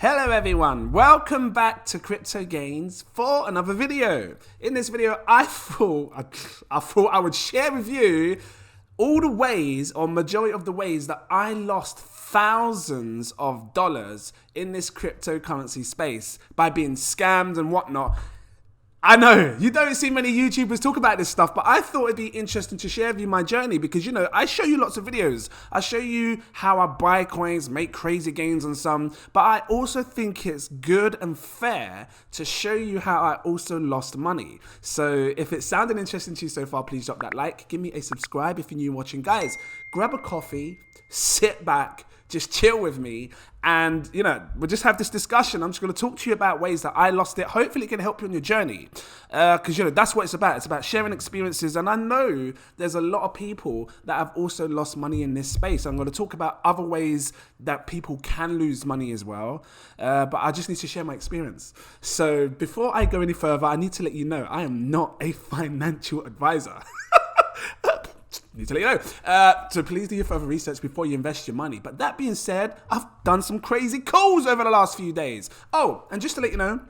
Hello everyone, welcome back to Crypto Gains for another video. In this video, I thought I would share with you all the ways, or majority of the ways, that I lost thousands of dollars in this cryptocurrency space by being scammed and whatnot. I know, you don't see many YouTubers talk about this stuff, but I thought it'd be interesting to share with you my journey because, you know, I show you lots of videos. I show you how I buy coins, make crazy gains on some, but I also think it's good and fair to show you how I also lost money. So if it sounded interesting to you so far, please drop that like, give me a subscribe if you're new watching. Guys, grab a coffee, sit back, just chill with me, and, you know, we'll just have this discussion. I'm just going to talk to you about ways that I lost it. Hopefully it can help you on your journey, because, you know, that's what it's about. It's about sharing experiences, and I know there's a lot of people that have also lost money in this space. I'm going to talk about other ways that people can lose money as well, but I just need to share my experience. So before I go any further, I need to let you know I am not a financial advisor. Need to let you know. So please do your further research before you invest your money. But that being said, I've done some crazy calls over the last few days. Oh, and just to let you know,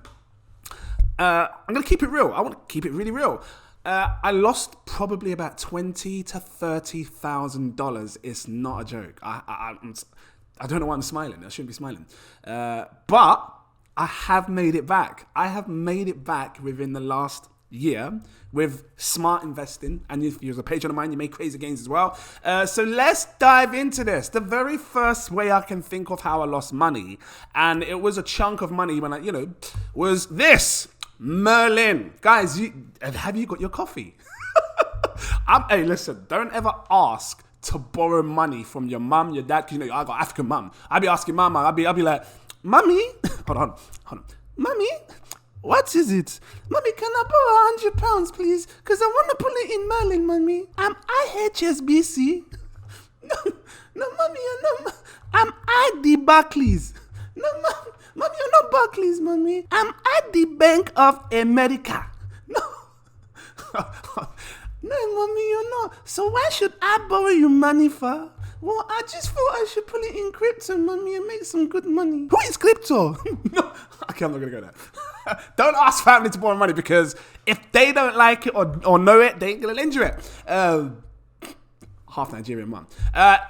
I'm going to keep it real. I want to keep it really real. I lost probably about $20,000 to $30,000. It's not a joke. I don't know why I'm smiling. I shouldn't be smiling. But I have made it back. I have made it back within the last year with smart investing, and if you're a patron of mine, you make crazy gains as well. So let's dive into this. The very first way I can think of how I lost money, and it was a chunk of money when I, was this Merlin. Guys, have you got your coffee? Hey, listen, don't ever ask to borrow money from your mum, your dad, because I got African mum. I'd be asking mama, I'd be like, Mummy, hold on, Mummy, what is it? Mommy, can I borrow £100, please? Because I want to put it in Merlin, Mommy. I'm IHSBC. No, Mommy, you're not. I'm at the Barclays. No, Mommy, you're not Barclays, Mommy. I'm at the Bank of America. No. No, Mommy, you're not. So why should I borrow you money for? Well, I just thought I should put it in crypto, Mommy, and make some good money. Who is crypto? No. Okay, I'm not going to go there. Don't ask family to borrow money, because if they don't like it or know it, they ain't going to lend you it. Half Nigerian mum.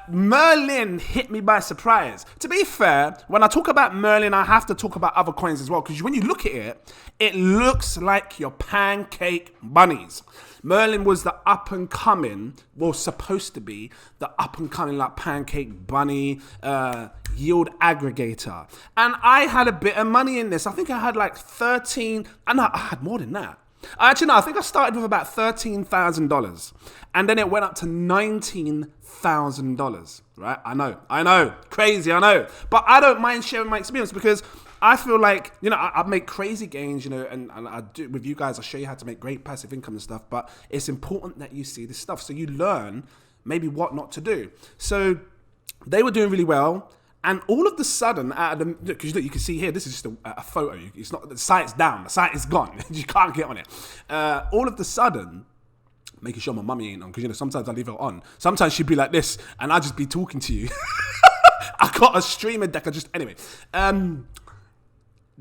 Merlin hit me by surprise. To be fair, when I talk about Merlin, I have to talk about other coins as well, because when you look at it, it looks like your Pancake Bunnies. Merlin was the up-and-coming, well, supposed to be the up-and-coming, like, Pancake Bunny yield aggregator. And I had a bit of money in this. I think I had like 13, and I had more than that. Actually, no, I think I started with about $13,000, and then it went up to $19,000, right? I know, crazy, I know. But I don't mind sharing my experience, because I feel like, I make crazy gains, and I do with you guys. I show you how to make great passive income and stuff, but it's important that you see this stuff so you learn maybe what not to do. So they were doing really well. And all of the sudden, because you can see here, this is just a photo. It's not, the site's down, the site is gone. You can't get on it. All of the sudden, making sure my mummy ain't on, because sometimes I leave her on. Sometimes she'd be like this, and I'd just be talking to you. I got a streamer deck. Anyway.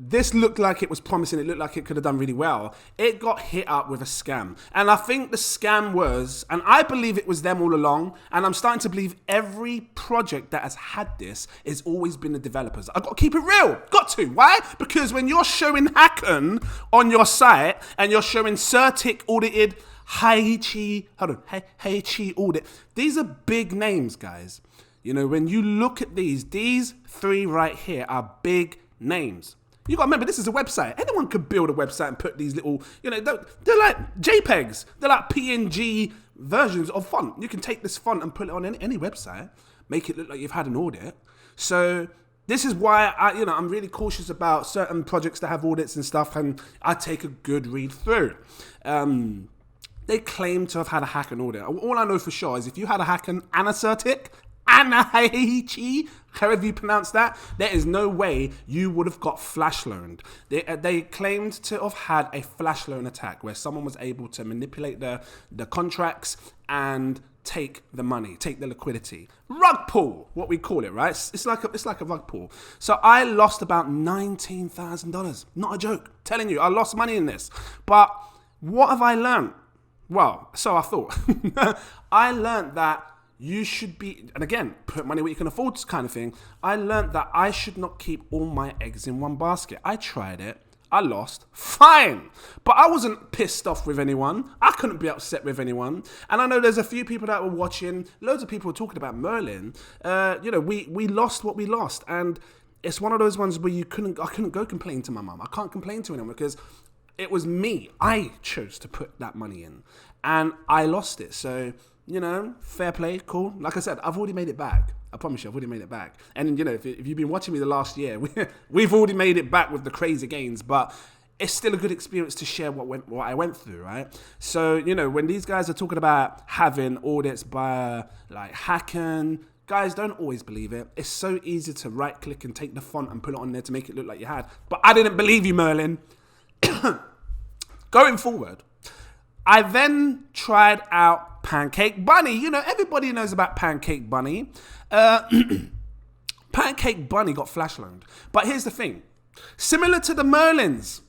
This looked like it was promising. It looked like it could have done really well. It got hit up with a scam. And I think the scam was, and I believe it was them all along, and I'm starting to believe every project that has had this has always been the developers. I've got to keep it real. Got to. Why? Because when you're showing Hacken on your site, and you're showing Certic audited, Heichi audit, these are big names, guys. When you look at these three right here are big names. You got to remember, this is a website. Anyone could build a website and put these little, they're like JPEGs. They're like PNG versions of font. You can take this font and put it on any website, make it look like you've had an audit. So this is why I'm really cautious about certain projects that have audits and stuff, and I take a good read through. They claim to have had a hack and audit. All I know for sure is if you had a hack and a Certic, Anahaichi, however you pronounce that, there is no way you would have got flash loaned. They claimed to have had a flash loan attack where someone was able to manipulate the contracts and take the money, take the liquidity. Rug pull, what we call it, right? It's like a rug pull. So I lost about $19,000. Not a joke. Telling you, I lost money in this. But what have I learned? Well, so I thought. I learned that you should be, and again, put money where you can afford kind of thing. I learned that I should not keep all my eggs in one basket. I tried it. I lost, fine. But I wasn't pissed off with anyone. I couldn't be upset with anyone. And I know there's a few people that were watching, loads of people were talking about Merlin. We lost what we lost. And it's one of those ones where I couldn't go complain to my mum. I can't complain to anyone because it was me. I chose to put that money in and I lost it. So, fair play, cool. Like I said, I've already made it back. I promise you, I've already made it back. And, if you've been watching me the last year, we've already made it back with the crazy gains, but it's still a good experience to share what I went through, right? So, when these guys are talking about having audits by, like, hacking, guys, don't always believe it. It's so easy to right-click and take the font and put it on there to make it look like you had. But I didn't believe you, Merlin. Going forward, I then tried out Pancake Bunny. Everybody knows about Pancake Bunny. Pancake Bunny got flash loaned. But here's the thing. Similar to the Merlins.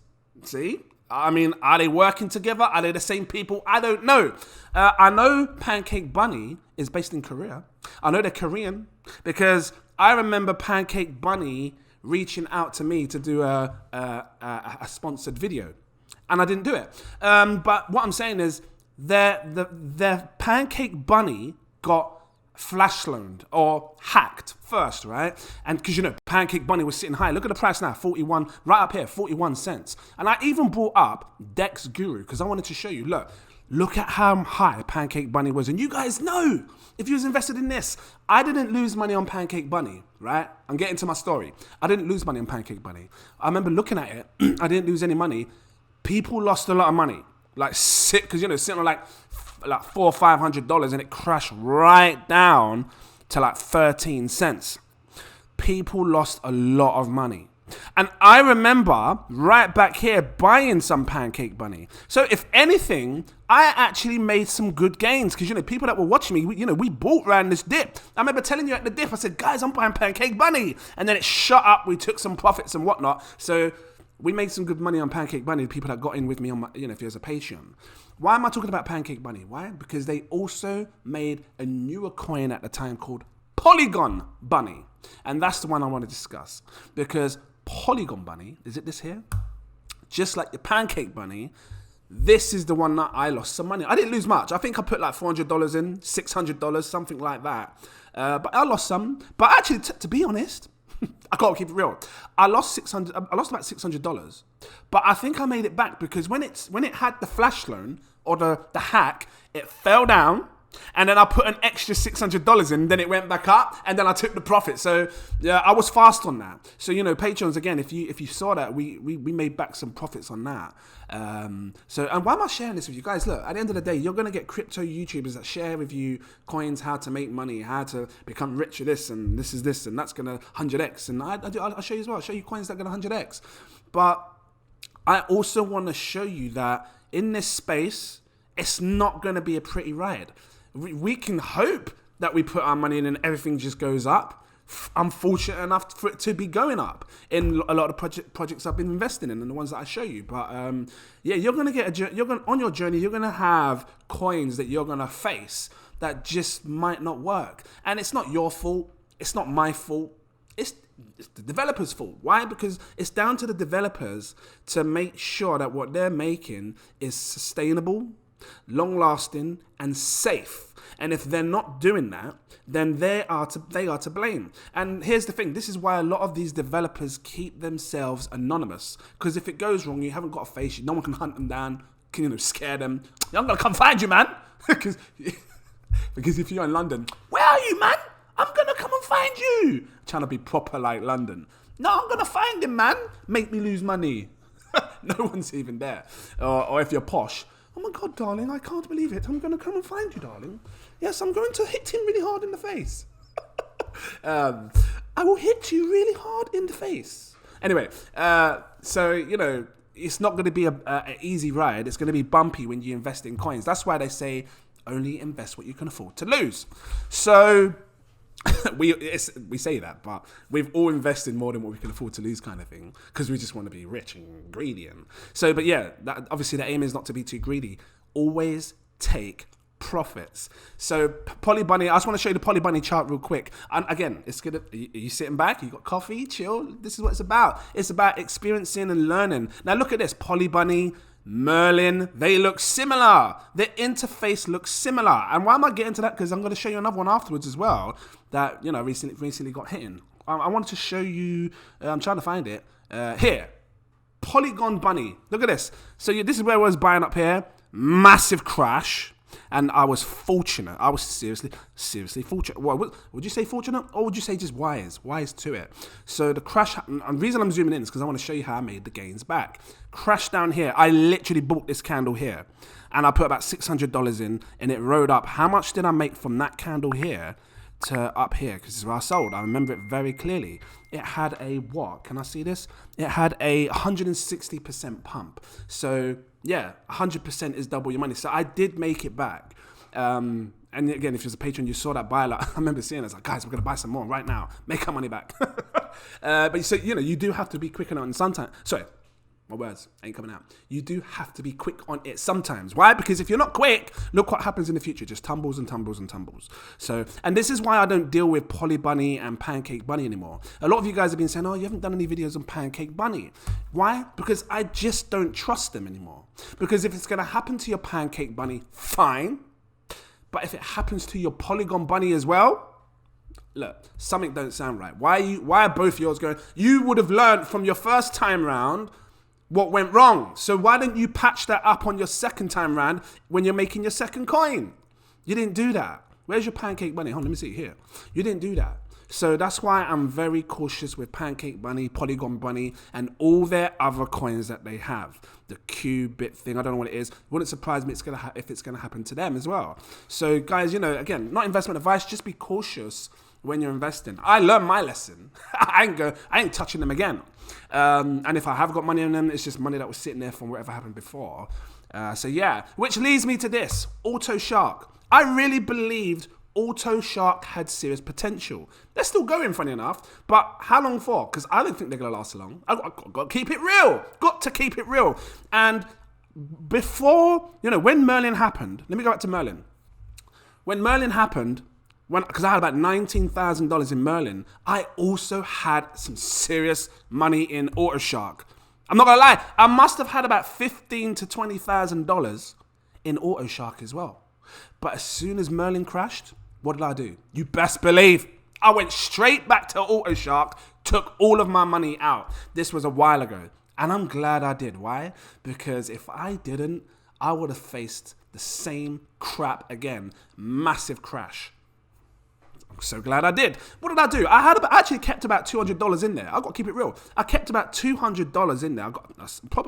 See? I mean, are they working together? Are they the same people? I don't know. I know Pancake Bunny is based in Korea. I know they're Korean because I remember Pancake Bunny reaching out to me to do a sponsored video. And I didn't do it. But what I'm saying is the Pancake Bunny got flash loaned or hacked first, right? And because Pancake Bunny was sitting high. Look at the price now, 41, right up here, 41 cents. And I even brought up Dex Guru because I wanted to show you, look at how high Pancake Bunny was. And you guys know, if you was invested in this, I didn't lose money on Pancake Bunny, right? I'm getting to my story. I didn't lose money on Pancake Bunny. I remember looking at it. I didn't lose any money. People lost a lot of money, like because sitting on like $400 or $500, and it crashed right down to like 13 cents. People lost a lot of money, and I remember right back here buying some Pancake Bunny. So if anything, I actually made some good gains because people that were watching me, we bought around this dip. I remember telling you at the dip, I said, guys, I'm buying Pancake Bunny, and then it shot up. We took some profits and whatnot. So we made some good money on Pancake Bunny, the people that got in with me on my, if there's a Patreon. Why am I talking about Pancake Bunny? Why? Because they also made a newer coin at the time called Polygon Bunny. And that's the one I want to discuss. Because Polygon Bunny, is it this here? Just like the Pancake Bunny, this is the one that I lost some money. I didn't lose much. I think I put like $400 in, $600, something like that. But I lost some. But actually, to be honest, I gotta keep it real. I lost about $600, but I think I made it back because when it had the flash loan or the hack, it fell down, and then I put an extra $600 in. Then it went back up, and then I took the profit. So yeah, I was fast on that. So Patreons again, if you saw that, we made back some profits on that. And why am I sharing this with you guys? Look, at the end of the day, you're gonna get crypto YouTubers that share with you coins, how to make money, how to become rich with this, and this is this, and that's gonna 100x. And I'll show you as well. I'll show you coins that are gonna 100x. But I also want to show you that in this space, it's not gonna be a pretty ride. We can hope that we put our money in and everything just goes up. I'm fortunate enough for it to be going up in a lot of projects I've been investing in and the ones that I show you. But you're gonna on your journey. You're gonna have coins that you're gonna face that just might not work, and it's not your fault. It's not my fault. It's the developer's fault. Why? Because it's down to the developers to make sure that what they're making is sustainable, long-lasting, and safe. And if they're not doing that, then they are to blame. And here's the thing. This is why a lot of these developers keep themselves anonymous. Because if it goes wrong, you haven't got a face. No one can hunt them down, can scare them. I'm going to come find you, man. because if you're in London, where are you, man? I'm going to come and find you. Trying to be proper like London. No, I'm going to find him, man. Make me lose money. No one's even there. Or if you're posh. Oh my God, darling, I can't believe it. I'm going to come and find you, darling. Yes, I'm going to hit him really hard in the face. I will hit you really hard in the face. Anyway, it's not going to be an easy ride. It's going to be bumpy when you invest in coins. That's why they say only invest what you can afford to lose. So we say that, but we've all invested more than what we can afford to lose, kind of thing, because we just want to be rich and greedy. And so, but yeah, obviously the aim is not to be too greedy. Always take profits. So Poly Bunny, I just want to show you the Poly Bunny chart real quick. And again, it's good. Are you sitting back? You got coffee, chill. This is what it's about. It's about experiencing and learning. Now look at this, Poly Bunny, Merlin, they look similar. The interface looks similar. And why am I getting to that? Because I'm going to show you another one afterwards as well that, you know, recently got hit. I wanted to show you, I'm trying to find it, here. Polygon Bunny. Look at this. So this is where I was buying up here. Massive crash. And I was fortunate. I was seriously fortunate. Well, would you say fortunate? Or would you say just wise? Wise to it. So the crash, and the reason I'm zooming in is because I want to show you how I made the gains back. Crash down here. I literally bought this candle here. And I put about $600 in, and it rode up. How much did I make from that candle here to up here? Because this is where I sold. I remember it very clearly. It had a what? Can I see this? It had a 160% pump. So yeah, 100% is double your money. So I did make it back. And again, if you're a patron, you saw that buy. Like, I remember seeing it. I was like, guys, we're going to buy some more right now. Make our money back. But so, you know, you do have to be quick on it sometimes. Sorry, my words ain't coming out. You do have to be quick on it sometimes. Why? Because if you're not quick, look what happens in the future. Just tumbles and tumbles and tumbles. So, and this is why I don't deal with Poly Bunny and Pancake Bunny anymore. A lot of you guys have been saying, oh, you haven't done any videos on Pancake Bunny. Why? Because I just don't trust them anymore. Because if it's going to happen to your Pancake Bunny, fine. But if it happens to your Polygon Bunny as well, look, something don't sound right. Why are both yours going? You would have learned from your first time round what went wrong. So why didn't you patch that up on your second time round when you're making your second coin? You didn't do that. Where's your Pancake Bunny? Hold on, let me see it here. You didn't do that. So that's why I'm very cautious with Pancake Bunny, Polygon Bunny, and all their other coins that they have. The Qubit thing, I don't know what it is. Wouldn't surprise me if it's gonna happen to them as well. So guys, you know, again, not investment advice, just be cautious when you're investing. I learned my lesson. I ain't touching them again. And if I have got money in them, it's just money that was sitting there from whatever happened before. So yeah, which leads me to this, Auto Shark. I really believed Auto Shark had serious potential. They're still going, funny enough, but how long for? Because I don't think they're going to last long. I've got to keep it real. Got to keep it real. And before, you know, when Merlin happened, let me go back to Merlin. When Merlin happened, because I had about $19,000 in Merlin, I also had some serious money in Auto Shark. I'm not going to lie, I must have had about $15,000 to $20,000 in Auto Shark as well. But as soon as Merlin crashed, what did I do? You best believe I went straight back to Auto Shark, took all of my money out. This was a while ago. And I'm glad I did. Why? Because if I didn't, I would have faced the same crap again. Massive crash. I'm so glad I did. What did I do? I actually kept about $200 in there. I've got to keep it real. I kept about $200 in there. I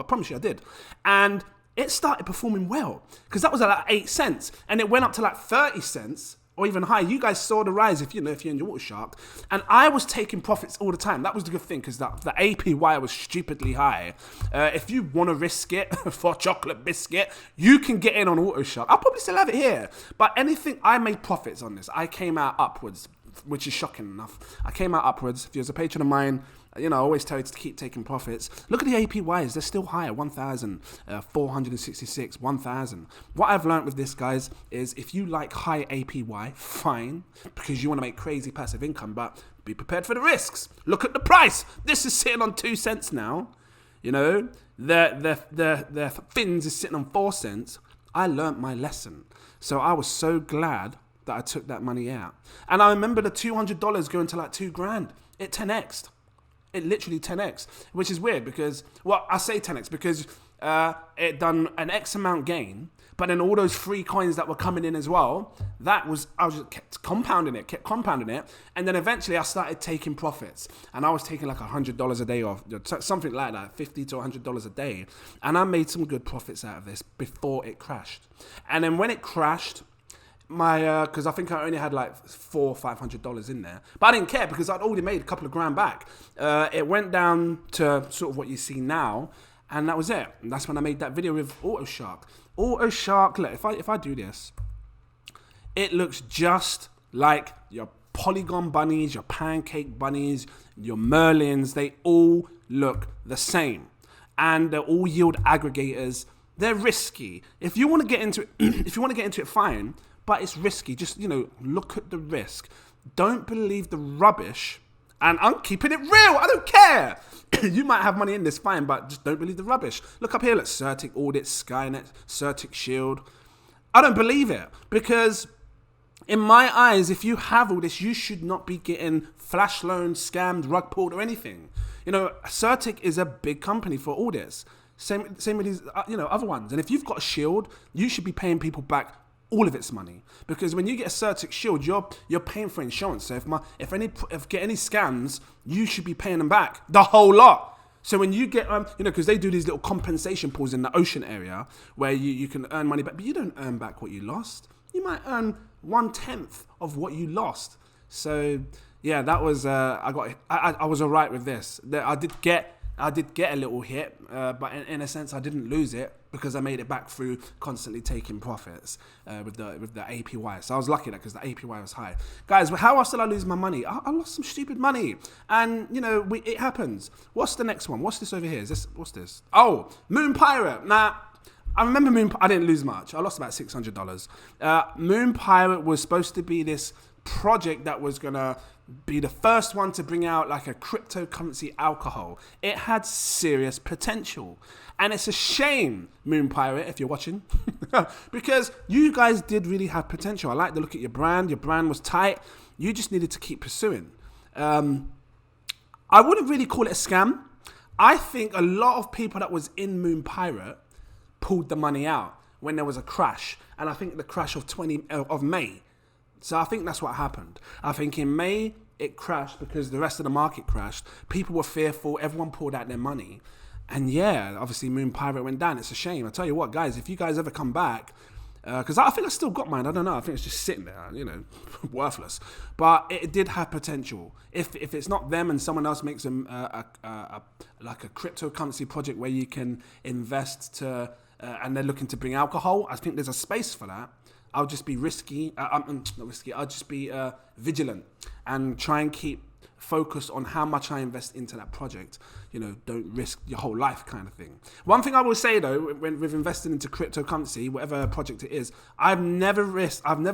promise you I did. And it started performing well because that was at like 8 cents and it went up to like 30 cents or even higher. You guys saw the rise if you're in your Auto Shark, and I was taking profits all the time. That was the good thing because the APY was stupidly high. If you want to risk it for a chocolate biscuit, you can get in on Auto Shark. I'll probably still have it here, but anything, I made profits on this. I came out upwards, which is shocking enough. I came out upwards. If you're a patron of mine, you know, I always tell you to keep taking profits. Look at the APYs. They're still higher. 1,466, 1,000. What I've learned with this, guys, is if you like high APY, fine, because you want to make crazy passive income, but be prepared for the risks. Look at the price. This is sitting on 2 cents now. You know, the fins is sitting on 4 cents. I learned my lesson. So I was so glad that I took that money out. And I remember the $200 going to like $2,000. It 10x'd. It literally 10x, which is weird because, well, I say 10x because it done an X amount gain, but then all those free coins that were coming in as well, I just kept compounding it, and then eventually I started taking profits, and I was taking like $100 a day off, something like that, $50 to $100 a day, and I made some good profits out of this before it crashed. And then when it crashed, because I think I only had like $400 or $500 in there, but I didn't care because I'd already made a couple of grand back. It went down to sort of what you see now, and that was it. And that's when I made that video with Auto Shark. Auto Shark, look, if I do this, It looks just like your Polygon Bunnies, your Pancake Bunnies, your Merlins. They all look the same. And they're all yield aggregators. They're risky. If you want to get into it, fine, but it's risky. Just, look at the risk. Don't believe the rubbish. And I'm keeping it real. I don't care. You might have money in this, fine, but just don't believe the rubbish. Look up here, look, Certic Audit, Skynet, Certic Shield. I don't believe it, because in my eyes, if you have all this, you should not be getting flash loans, scammed, rug pulled, or anything. Certic is a big company for all this. Same with these, other ones. And if you've got a shield, you should be paying people back all of its money, because when you get a Certic shield, you're paying for insurance. So if get any scams, you should be paying them back the whole lot. So when you get because they do these little compensation pools in the ocean area where you can earn money back, but you don't earn back what you lost. You might earn 1/10 of what you lost. So yeah, that was I was alright with this. I did get a little hit, but in a sense I didn't lose it, because I made it back through constantly taking profits with the APY. So I was lucky because the APY was high. Guys, how else did I lose my money? I lost some stupid money, and it happens. What's the next one? What's this over here? What's this? Oh, Moon Pirate. Now, I remember I didn't lose much. I lost about $600. Moon Pirate was supposed to be this project that was gonna be the first one to bring out like a cryptocurrency alcohol. It had serious potential, and it's a shame, Moon Pirate, if you're watching, because you guys did really have potential. I like the look at your brand. Your brand was tight. You just needed to keep pursuing. I wouldn't really call it a scam. I think a lot of people that was in Moon Pirate pulled the money out when there was a crash, and I think the crash of May. So I think that's what happened. I think in May it crashed because the rest of the market crashed. People were fearful. Everyone pulled out their money. And yeah, obviously Moon Pirate went down. It's a shame. I tell you what, guys, if you guys ever come back, because I think I still got mine. I don't know. I think it's just sitting there, worthless. But it did have potential. If it's not them and someone else makes like a cryptocurrency project where you can invest and they're looking to bring alcohol, I think there's a space for that. I'll just be risky. Not risky. I'll just be vigilant and try and keep focused on how much I invest into that project. Don't risk your whole life, kind of thing. One thing I will say though, with investing into cryptocurrency, whatever project it is, I've never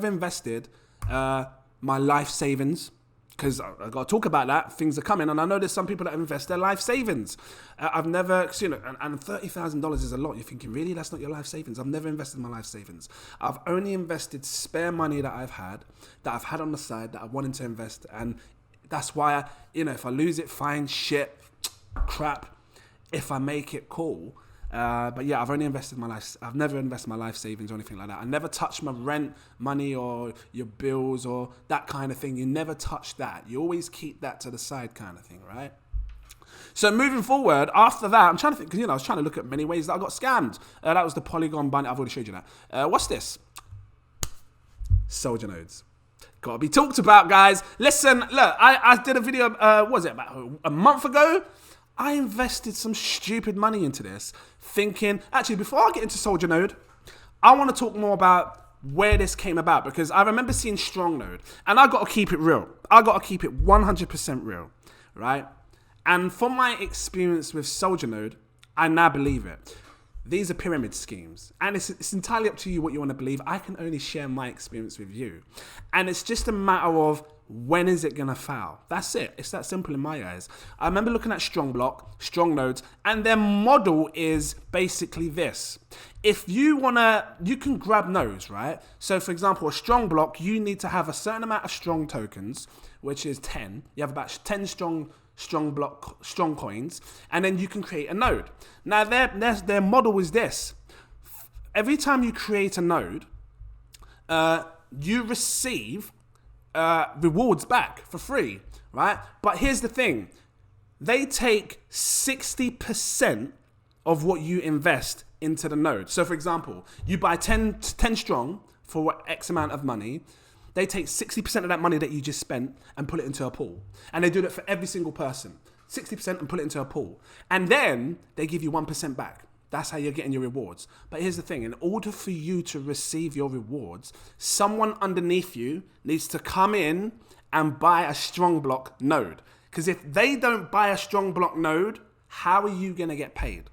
invested my life savings. Because I've got to talk about that. Things are coming. And I know there's some people that invest their life savings. I've never, and $30,000 is a lot. You're thinking, really? That's not your life savings? I've never invested my life savings. I've only invested spare money that I've had on the side, that I wanted to invest. And that's why, if I lose it, fine, shit, crap. If I make it, cool. But yeah, I've only invested my life. I've never invested my life savings or anything like that. I never touched my rent money or your bills or that kind of thing. You never touch that. You always keep that to the side, kind of thing, right? So moving forward, after that, I'm trying to think, because I was trying to look at many ways that I got scammed. That was the Polygon Bunny. I've already showed you that. What's this? Soldier nodes. Got to be talked about, guys. Listen, look, I did a video. What was it, about a month ago? I invested some stupid money into this, thinking, actually, before I get into Soldier Node, I want to talk more about where this came about, because I remember seeing Strong Node, and I got to keep it real. I got to keep it 100% real, right? And from my experience with Soldier Node, I now believe it. These are pyramid schemes, and it's entirely up to you what you want to believe. I can only share my experience with you, and it's just a matter of, when is it going to fail? That's it. It's that simple in my eyes. I remember looking at Strong Nodes, and their model is basically this. If you you can grab nodes, right? So for example, a strong block, you need to have a certain amount of strong tokens, which is 10. You have about 10 strong coins, and then you can create a node. Now their model is this. Every time you create a node, you receive rewards back for free, right? But here's the thing. They take 60% of what you invest into the node. So for example, you buy 10 strong for X amount of money. They take 60% of that money that you just spent and put it into a pool. And they do that for every single person. 60% and put it into a pool. And then they give you 1% back. That's how you're getting your rewards. But here's the thing. In order for you to receive your rewards, someone underneath you needs to come in and buy a strong block node. Because if they don't buy a strong block node, how are you going to get paid?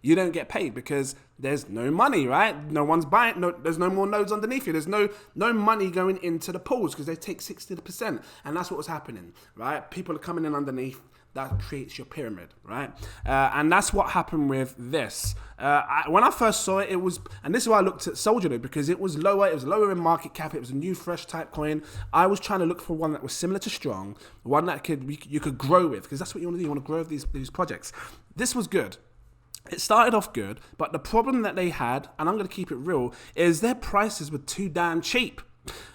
You don't get paid because there's no money, right? No one's buying. No, there's no more nodes underneath you. There's no money going into the pools because they take 60%. And that's what was happening, right? People are coming in underneath. That creates your pyramid, right? And that's what happened with this. When I first saw it, it was, and this is why I looked at Soldier Node, because it was lower in market cap. It was a new, fresh type coin. I was trying to look for one that was similar to Strong, one that you could grow with, because that's what you want to do. You want to grow with these projects. This was good. It started off good, but the problem that they had, and I'm going to keep it real, is their prices were too damn cheap.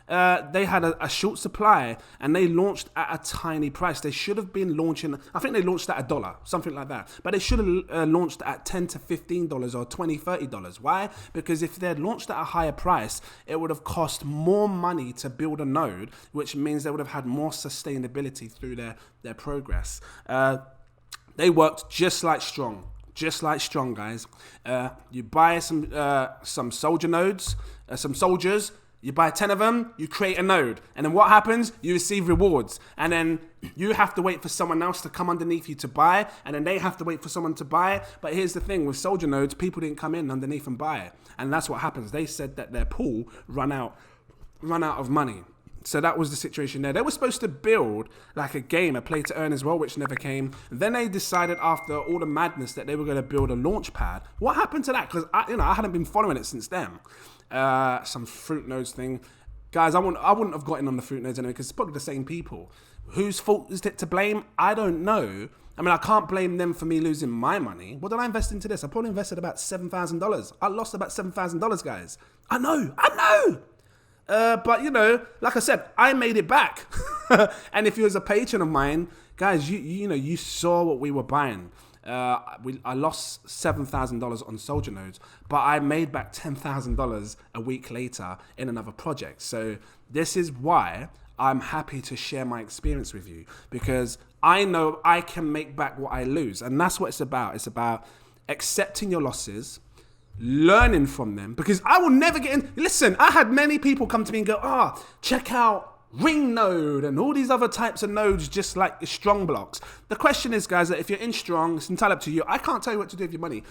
They had a short supply and they launched at a tiny price. They should have been launching, I think they launched at $1, something like that. But they should have launched at $10 to $15 or $20, $30. Why? Because if they had launched at a higher price, it would have cost more money to build a node, which means they would have had more sustainability through their progress. They worked just like Strong. Just like Strong, guys. You buy some soldier nodes, some soldiers. You buy 10 of them, you create a node. And then what happens? You receive rewards. And then you have to wait for someone else to come underneath you to buy. And then they have to wait for someone to buy. But here's the thing, with soldier nodes, people didn't come in underneath and buy it. And that's what happens. They said that their pool run out of money. So that was the situation there. They were supposed to build like a game, a play to earn as well, which never came. Then they decided after all the madness that they were going to build a launch pad. What happened to that? Because I hadn't been following it since then. Some fruit nodes thing. Guys, I wouldn't have gotten on the fruit nodes anyway, because it's probably the same people. Whose fault is it to blame? I don't know. I mean, I can't blame them for me losing my money. What did I invest into this? I probably invested about $7,000. I lost about $7,000, guys. I know. But like I said, I made it back. And if you was a patron of mine, guys, you saw what we were buying. I lost $7,000 on soldier nodes, but I made back $10,000 a week later in another project. So this is why I'm happy to share my experience with you, because I know I can make back what I lose. And that's what it's about. It's about accepting your losses, learning from them, because I will never get in. Listen, I had many people come to me and go, check out Ring node and all these other types of nodes, just like the Strong blocks. The question is, guys, that if you're in Strong, it's entirely up to you. I can't tell you what to do with your money.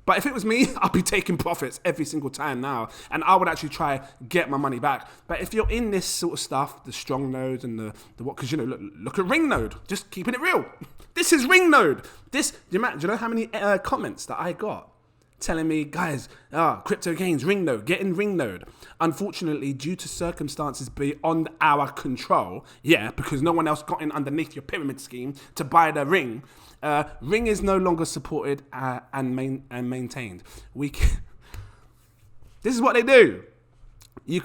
But if it was me, I'd be taking profits every single time now, and I would actually try get my money back. But if you're in this sort of stuff, the Strong nodes and the what, because look at Ring node, just keeping it real. This is Ring node. Do you know how many comments that I got telling me, guys, crypto gains, Ring node, get in Ring node. Unfortunately, due to circumstances beyond our control, because no one else got in underneath your pyramid scheme to buy the Ring, Ring is no longer supported and maintained. This is what they do. You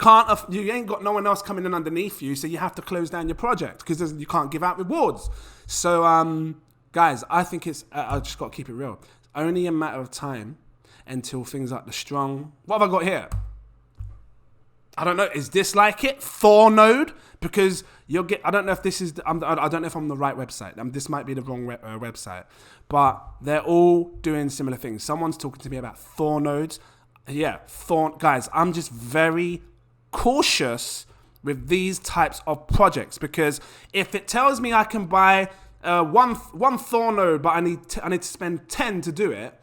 ain't got no one else coming in underneath you, so you have to close down your project because you can't give out rewards. So, guys, I think I just got to keep it real. It's only a matter of time until things like the Strong. What have I got here? I don't know. Is this like it? Thor node? Because I don't know if this is. I don't know if I'm on the right website. This might be the wrong website. But they're all doing similar things. Someone's talking to me about Thor nodes. Yeah, Thor. Guys, I'm just very cautious with these types of projects, because if it tells me I can buy one Thor node, but I need to spend 10 to do it,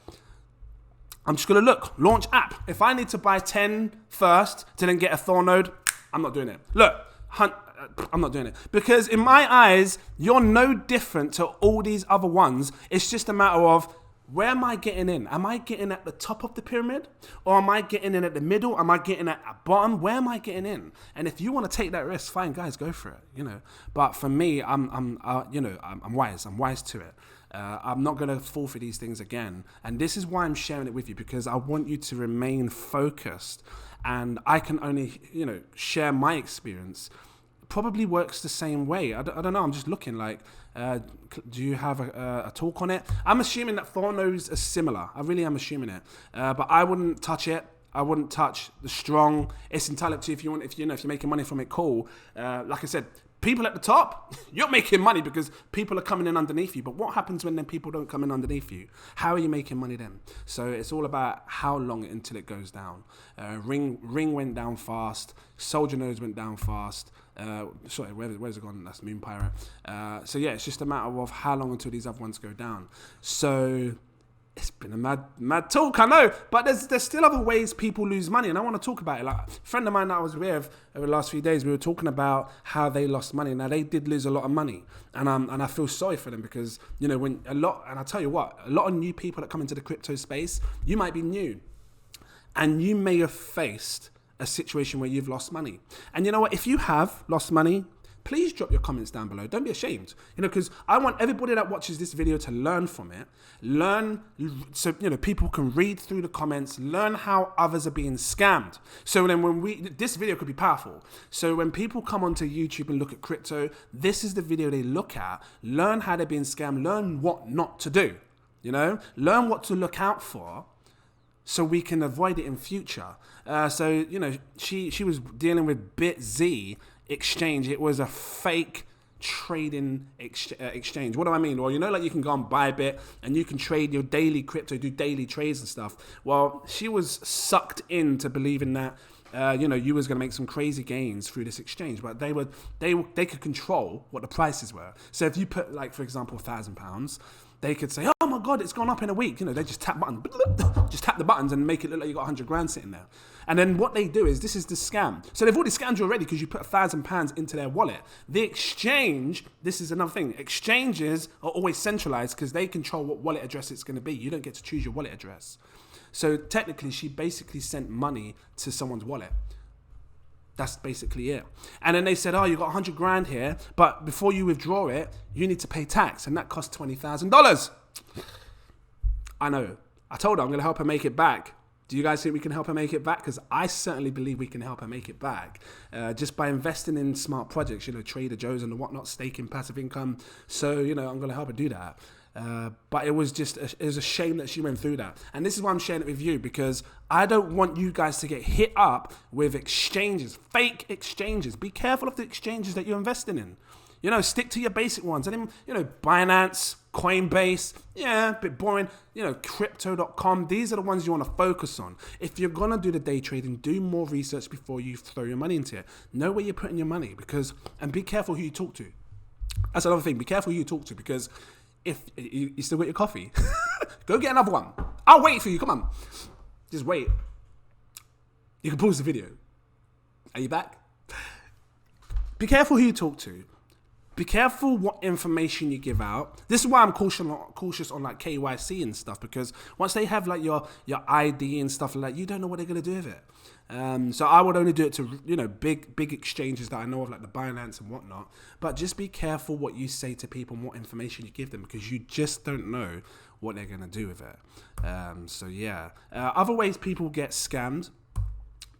I'm just going to look, launch app. If I need to buy 10 first to then get a Thor node, I'm not doing it. Look, I'm not doing it. Because in my eyes, you're no different to all these other ones. It's just a matter of, where am I getting in? Am I getting at the top of the pyramid? Or am I getting in at the middle? Am I getting at the bottom? Where am I getting in? And if you want to take that risk, fine, guys, go for it. But for me, I'm wise. I'm wise to it. I'm not going to fall for these things again. And this is why I'm sharing it with you, because I want you to remain focused. And I can only, share my experience. Probably works the same way. I don't know. I'm just looking like, do you have a talk on it? I'm assuming that Thor nodes are similar. I really am assuming it. But I wouldn't touch it. I wouldn't touch the Strong. It's entirely up to you if you want. If you're making money from it, cool. Like I said, people at the top, you're making money because people are coming in underneath you. But what happens when then people don't come in underneath you? How are you making money then? So it's all about how long until it goes down. Ring went down fast. Soldier Nose went down fast. Sorry, where's it gone? That's Moon Pirate. So yeah, it's just a matter of how long until these other ones go down. So it's been a mad talk, I know, but there's still other ways people lose money, and I want to talk about it. Like a friend of mine that I was with over the last few days, we were talking about how they lost money. Now they did lose a lot of money, and I feel sorry for them because and I tell you what, a lot of new people that come into the crypto space, you might be new, and you may have faced a situation where you've lost money. And you know what? If you have lost money, please drop your comments down below. Don't be ashamed, because I want everybody that watches this video to learn from it. Learn, so people can read through the comments, learn how others are being scammed. So then this video could be powerful. So when people come onto YouTube and look at crypto, this is the video they look at. Learn how they're being scammed. Learn what not to do. Learn what to look out for, so we can avoid it in future. She was dealing with BitZ exchange. It was a fake trading exchange. What do I mean? Well, like you can go on Bybit and you can trade your daily crypto, do daily trades and stuff. Well, she was sucked into believing that you was going to make some crazy gains through this exchange, but they could control what the prices were. So if you put, like, for example, £1,000, they could say, oh my God, it's gone up in a week. They just tap the buttons and make it look like you got 100 grand sitting there. And then what they do is, this is the scam. So they've already scammed you already because you put £1,000 into their wallet. The exchange, this is another thing. Exchanges are always centralized because they control what wallet address it's going to be. You don't get to choose your wallet address. So technically, she basically sent money to someone's wallet. That's basically it. And then they said, oh, you got 100 grand here, but before you withdraw it, you need to pay tax, and that costs $20,000. I know. I told her I'm going to help her make it back. Do you guys think we can help her make it back? Because I certainly believe we can help her make it back just by investing in smart projects, Trader Joe's and whatnot, staking passive income. So, I'm going to help her do that. But it was a shame that she went through that. And this is why I'm sharing it with you, because I don't want you guys to get hit up with exchanges, fake exchanges. Be careful of the exchanges that you're investing in. Stick to your basic ones. And then, Binance, Coinbase, yeah, a bit boring. Crypto.com. These are the ones you want to focus on. If you're going to do the day trading, do more research before you throw your money into it. Know where you're putting your money, and be careful who you talk to. That's another thing. Be careful who you talk to, because if you still got your coffee, go get another one. I'll wait for you. Come on. Just wait. You can pause the video. Are you back? Be careful who you talk to. Be careful what information you give out. This is why I'm cautious on like KYC and stuff, because once they have like your ID and stuff like that, you don't know what they're going to do with it. So I would only do it to, big exchanges that I know of, like the Binance and whatnot. But just be careful what you say to people and what information you give them, because you just don't know what they're going to do with it. So yeah. Other ways people get scammed.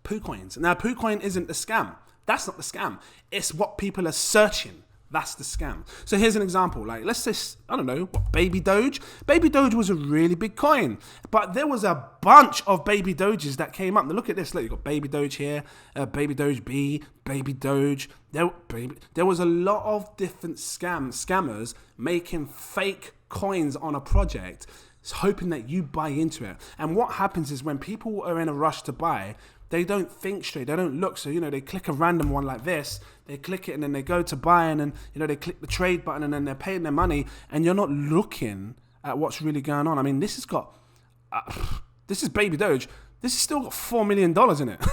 PooCoins. Now, PooCoin isn't the scam. That's not the scam. It's what people are searching. That's the scam. So here's an example. Like, let's say, I don't know, Baby Doge? Baby Doge was a really big coin, but there was a bunch of Baby Doges that came up. Now look at this. Look, you got Baby Doge here, Baby Doge B, Baby Doge. There was a lot of different scammers making fake coins on a project, hoping that you buy into it. And what happens is, when people are in a rush to buy, they don't think straight, they don't look. So, they click a random one like this, they click it, and then they go to buy, and then, they click the trade button, and then they're paying their money, and you're not looking at what's really going on. I mean, this is Baby Doge. This has still got $4 million in it.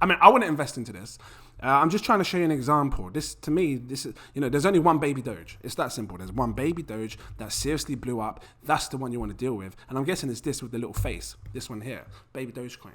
I mean, I wouldn't invest into this. I'm just trying to show you an example. To me, this is, there's only one Baby Doge. It's that simple. There's one Baby Doge that seriously blew up. That's the one you want to deal with. And I'm guessing it's this with the little face. This one here, Baby Dogecoin.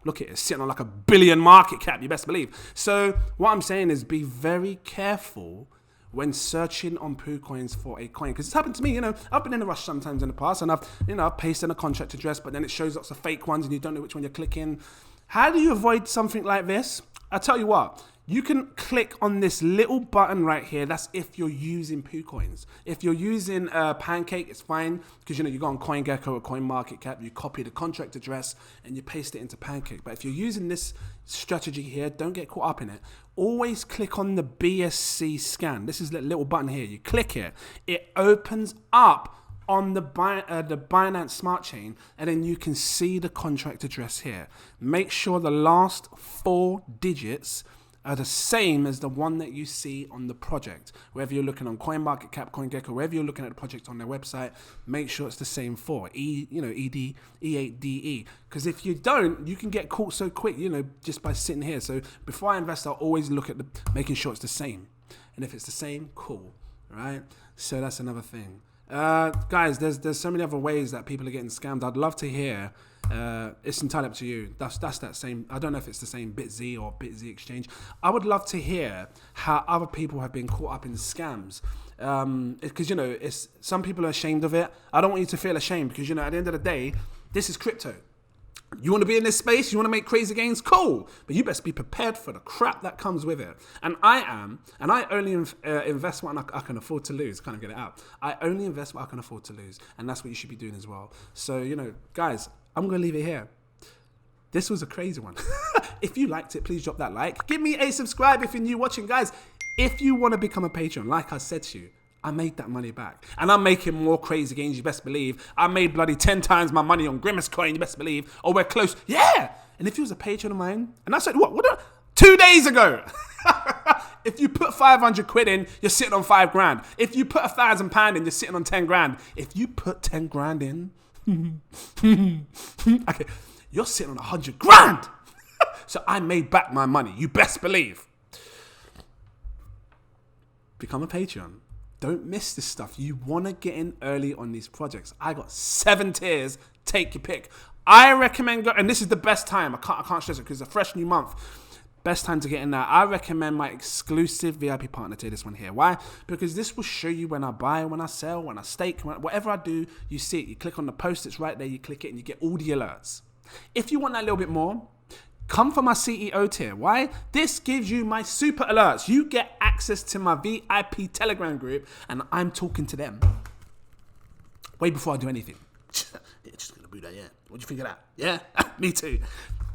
Look at it. It's sitting on like $1 billion market cap. You best believe. So what I'm saying is, be very careful when searching on PooCoins for a coin, because it's happened to me. I've been in a rush sometimes in the past, and I've pasted in a contract address, but then it shows lots of fake ones, and you don't know which one you're clicking. How do you avoid something like this? I tell you what, you can click on this little button right here. That's if you're using PooCoins. If you're using Pancake, it's fine, because you go on CoinGecko or CoinMarketCap, you copy the contract address and you paste it into Pancake. But if you're using this strategy here, don't get caught up in it. Always click on the BSC scan. This is the little button here. You click it. It opens up on the Binance Smart Chain, and then you can see the contract address here. Make sure the last 4 digits are the same as the one that you see on the project. Whether you're looking on CoinMarketCap, CoinGecko, wherever you're looking at the project on their website, make sure it's the same 4. E8DE. Because if you don't, you can get caught so quick, just by sitting here. So before I invest, I'll always look at making sure it's the same. And if it's the same, cool, right? So that's another thing. Guys, there's so many other ways that people are getting scammed. I'd love to hear. It's entirely up to you. That's that same. I don't know if it's the same BitZ or BitZ exchange. I would love to hear how other people have been caught up in scams. Because it's some people are ashamed of it. I don't want you to feel ashamed, because at the end of the day, this is crypto. You want to be in this space, you want to make crazy gains, cool. But you best be prepared for the crap that comes with it. And I am, and I only invest what I can afford to lose. Kind of get it out. I only invest what I can afford to lose. And that's what you should be doing as well. So, guys, I'm going to leave it here. This was a crazy one. If you liked it, please drop that like. Give me a subscribe if you're new watching. Guys, if you want to become a patron, like I said to you, I made that money back. And I'm making more crazy gains, you best believe. I made bloody 10 times my money on Grimace Coin, you best believe. Oh, we're close. Yeah! And if you was a patron of mine, and I said, what 2 days ago. If you put 500 quid in, you're sitting on 5 grand. If you put £1,000 in, you're sitting on 10 grand. If you put 10 grand in, okay, you're sitting on 100 grand. So I made back my money, you best believe. Become a Patreon. Don't miss this stuff. You want to get in early on these projects. I got 7 tiers. Take your pick. I recommend and this is the best time. I can't stress it, because it's a fresh new month. Best time to get in there. I recommend my exclusive VIP partner tier, this one here. Why? Because this will show you when I buy, when I sell, when I stake, whatever I do, you see it. You click on the post, it's right there. You click it and you get all the alerts. If you want that little bit more, come for my CEO tier. Why? This gives you my super alerts. You get access to my VIP Telegram group, and I'm talking to them way before I do anything. Just gonna do that, yeah. What do you think of that? Yeah, me too.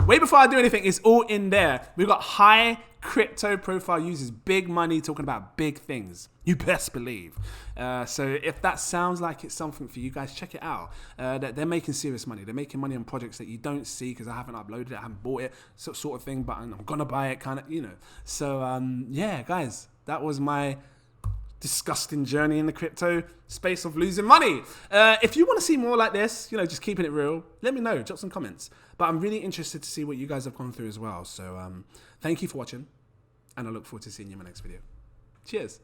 Way before I do anything, it's all in there. We've got high crypto profile users, big money, talking about big things. You best believe. So if that sounds like it's something for you guys, check it out. They're making serious money. They're making money on projects that you don't see, because I haven't uploaded it, I haven't bought it, sort of thing, but I'm gonna buy it, kind of, So yeah, guys, that was my disgusting journey in the crypto space of losing money. If you want to see more like this, just keeping it real, let me know, drop some comments. But I'm really interested to see what you guys have gone through as well. So thank you for watching, and I look forward to seeing you in my next video. Cheers.